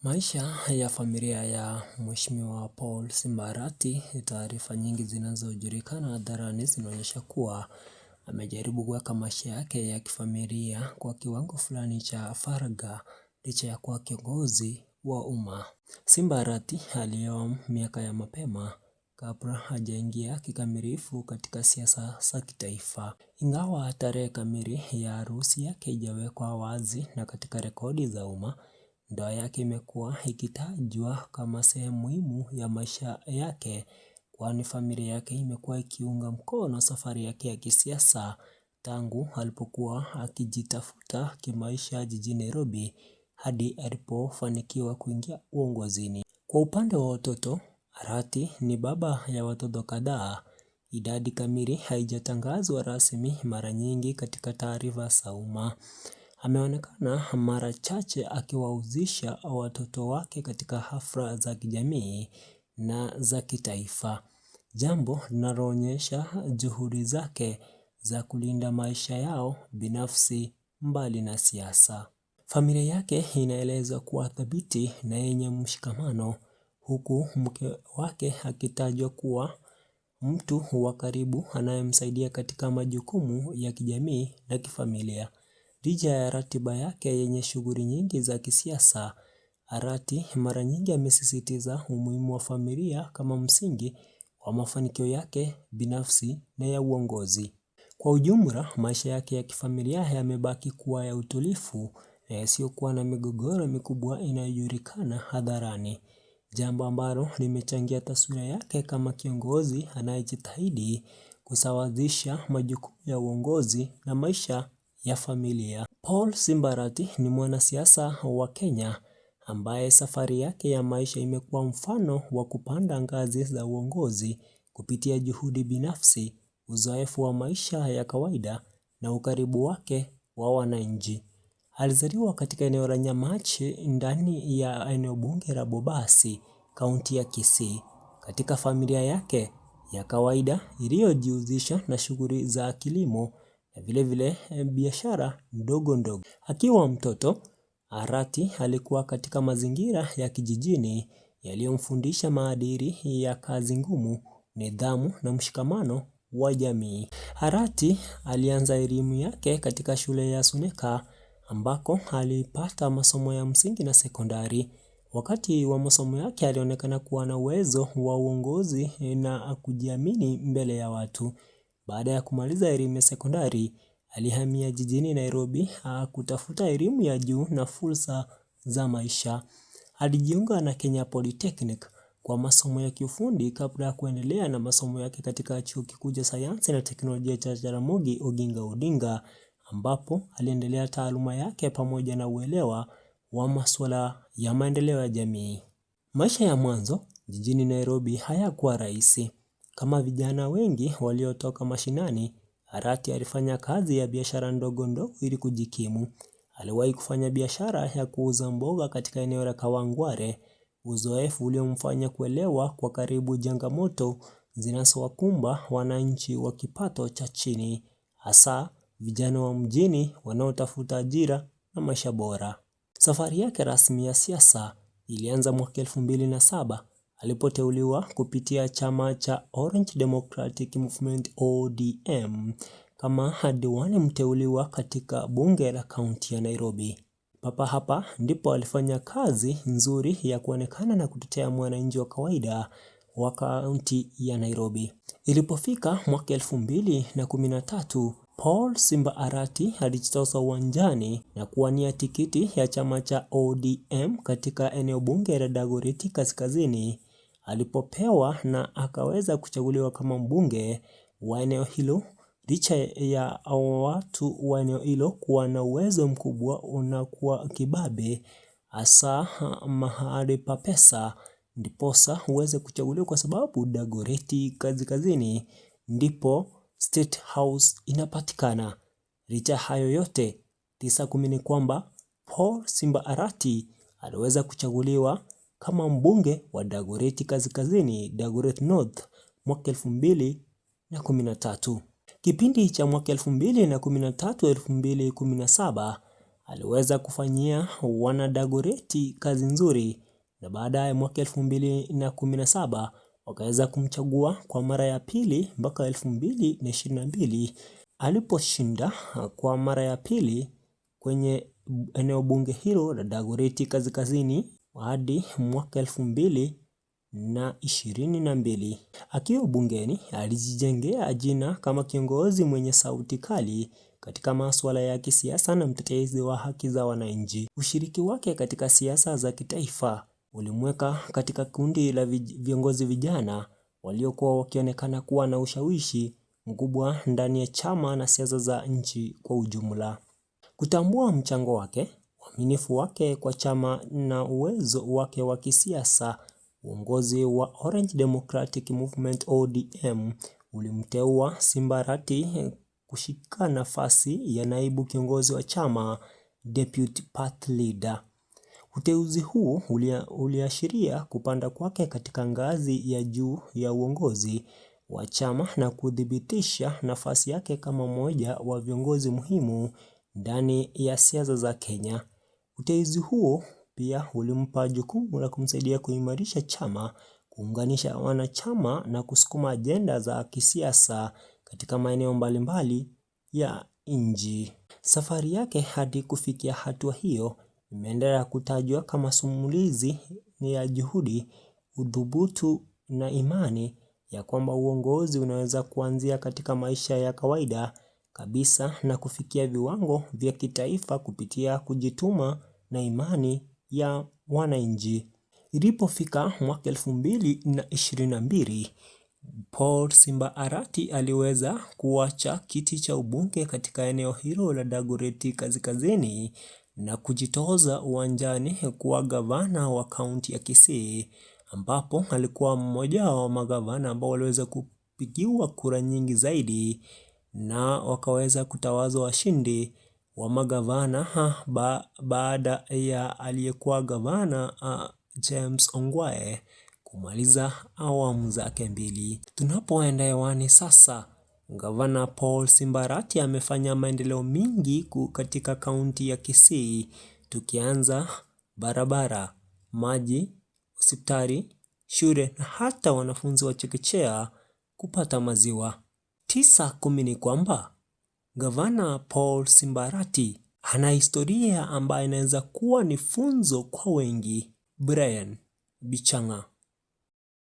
Maisha ya familia ya Mheshimiwa Paul Simba Arati, taarifa nyingi zinazojulikana hadharani zinaonyesha kuwa amejaribu kuweka maisha yake ya kifamilia kwa kiwango fulani cha faragha licha ya kuwa kiongozi wa umma. Simba Arati alioa miaka ya mapema kabla hajaingia kikamilifu katika siasa za kitaifa. Ingawa tarehe kamili ya harusi yake haijawekwa wazi na katika rekodi za umma, ndoa yake imekuwa ikitajwa kama sehemu muhimu ya maisha yake, kwani familia yake imekuwa ikiunga mkono safari yake ya kisiasa tangu alipokuwa akijitafuta kimaisha jijini Nairobi hadi alipofanikiwa kuingia uongozini. Kwa upande wa watoto, Arati ni baba ya watoto kadhaa. Idadi kamili haijatangazwa rasmi, mara nyingi katika taarifa za umma. Ameonekana mara chache akiwahusisha watoto wake katika hafla za kijamii na za kitaifa. Jambo linaloonyesha juhudi zake za kulinda maisha yao binafsi mbali na siasa. Familia yake inaelezwa kuwa thabiti na yenye mshikamano, huku mke wake akitajwa kuwa mtu wa karibu anayemsaidia katika majukumu ya kijamii na kifamilia. Licha ya ratiba yake yenye shughuli nyingi za kisiasa, Arati mara nyingi amesisitiza umuhimu wa familia kama msingi wa mafanikio yake binafsi na ya uongozi. Kwa ujumla, maisha yake ya kifamilia yamebaki kuwa ya utulivu na yasiyokuwa na migogoro mikubwa inayojulikana hadharani. Jambo ambalo limechangia taswira yake kama kiongozi anayejitahidi kusawazisha majukumu ya uongozi na maisha ya familia. Paul Simba Arati ni mwanasiasa wa Kenya ambaye safari yake ya maisha imekuwa mfano wa kupanda ngazi za uongozi kupitia juhudi binafsi, uzoefu wa maisha ya kawaida na ukaribu wake wa wananchi. Alizaliwa katika eneo la Nyamache ndani ya eneo bunge la Bobasi, kaunti ya Kisii, katika familia yake ya kawaida iliyojihusisha na shughuli za kilimo na vile biashara ndogo ndogo. Akiwa mtoto, Arati alikuwa katika mazingira ya kijijini yaliyomfundisha maadili ya kazi ngumu, nidhamu na mshikamano wa jamii. Arati alianza elimu yake katika shule ya Suneka ambako alipata masomo ya msingi na sekondari. Wakati wa masomo yake alionekana kuwa na uwezo wa uongozi na kujiamini mbele ya watu. Baada ya kumaliza elimu ya sekondari, alihamia jijini Nairobi kutafuta elimu ya juu na fursa za maisha. Alijiunga na Kenya Polytechnic kwa masomo ya kiufundi kabla ya kuendelea na masomo yake katika chuo kikuu cha sayansi na teknolojia cha Jaramogi Oginga Odinga, ambapo aliendelea taaluma yake pamoja na uelewa wa masuala ya maendeleo ya jamii. Maisha ya mwanzo jijini Nairobi hayakuwa rahisi. Kama vijana wengi waliotoka mashinani, Arati alifanya kazi ya biashara ndogo ndogo ili kujikimu. Aliwahi kufanya biashara ya kuuza mboga katika eneo la Kawangware, uzoefu uliomfanya kuelewa kwa karibu changamoto zinazowakumba wananchi wa kipato cha chini, hasa vijana wa mjini wanaotafuta ajira na maisha bora. Safari yake rasmi ya siasa ilianza mwaka 2007 alipoteuliwa kupitia chama cha Orange Democratic Movement ODM kama diwani mteuliwa katika bunge la kaunti ya Nairobi. Papa hapa ndipo alifanya kazi nzuri ya kuonekana na kutetea mwananchi wa kawaida wa kaunti ya Nairobi. Ilipofika mwaka 2013, Paul Simba Arati alijitosa uwanjani na kuwania tikiti ya chama cha ODM katika eneo bunge la Dagoretti Kaskazini. Alipopewa na akaweza kuchaguliwa kama mbunge wa eneo hilo, licha ya watu wa eneo hilo kuwa na uwezo mkubwa unakuwa kibabe, hasa mahali pa pesa, ndiposa uweze kuchaguliwa kwa sababu Dagoretti Kaskazini ndipo State House inapatikana. Licha hayo yote, tisa kumi ni kwamba Paul Simba Arati aliweza kuchaguliwa kama mbunge wa Dagoretti Kaskazini, Dagoretti North, mwaka 2013. Kipindi cha mwaka 2013-2017, aliweza kufanyia wana Dagoretti kazi nzuri, na baadaye mwaka 2017 wakaweza kumchagua kwa mara ya pili mpaka 2022 aliposhinda kwa mara ya pili kwenye eneo bunge hilo la Dagoretti Kaskazini hadi mwaka 2022. Akiwa bungeni alijijengea jina kama kiongozi mwenye sauti kali katika masuala ya kisiasa na mtetezi wa haki za wananchi. Ushiriki wake katika siasa za kitaifa ulimweka katika kundi la viongozi vijana waliokuwa wakionekana kuwa na ushawishi mkubwa ndani ya chama na siasa za nchi kwa ujumla. Kutambua mchango wake, uaminifu wake kwa chama na uwezo wake wa kisiasa, uongozi wa Orange Democratic Movement ODM ulimteua Simbarati kushika nafasi ya naibu kiongozi wa chama, Deputy Party Leader. Uteuzi huu uliashiria kupanda kwake katika ngazi ya juu ya uongozi wa chama na kudhibitisha nafasi yake kama mmoja wa viongozi muhimu ndani ya siasa za Kenya. Uteuzi huo pia ulimpa jukumu la kumsaidia kuimarisha chama, kuunganisha wanachama na kusukuma ajenda za kisiasa katika maeneo mbalimbali ya nchi. Safari yake hadi kufikia hatua hiyo imeendelea kutajwa kama simulizi ya juhudi, udhubutu na imani ya kwamba uongozi unaweza kuanzia katika maisha ya kawaida kabisa na kufikia viwango vya kitaifa kupitia kujituma na imani ya wananchi. Ilipofika mwaka 2022, Paul Simba Arati aliweza kuacha kiti cha ubunge katika eneo hilo la Dagoretti Kaskazini na kujitoza uwanjani kuwa gavana wa kaunti ya Kisii, ambapo alikuwa mmoja wa magavana ambao waliweza kupigiwa kura nyingi zaidi na wakaweza kutawazwa washindi wa magavana baada ya aliyekuwa gavana James Ongwae kumaliza awamu zake mbili. Tunapoenda hewani sasa, Gavana Paul Simba Arati amefanya maendeleo mingi katika kaunti ya Kisii, tukianza barabara, maji, hospitali, shule na hata wanafunzi wa chekechea kupata maziwa. 9-10 ni kwamba Gavana Paul Simba Arati ana historia ambayo inaweza kuwa ni funzo kwa wengi. Brian Bichanga.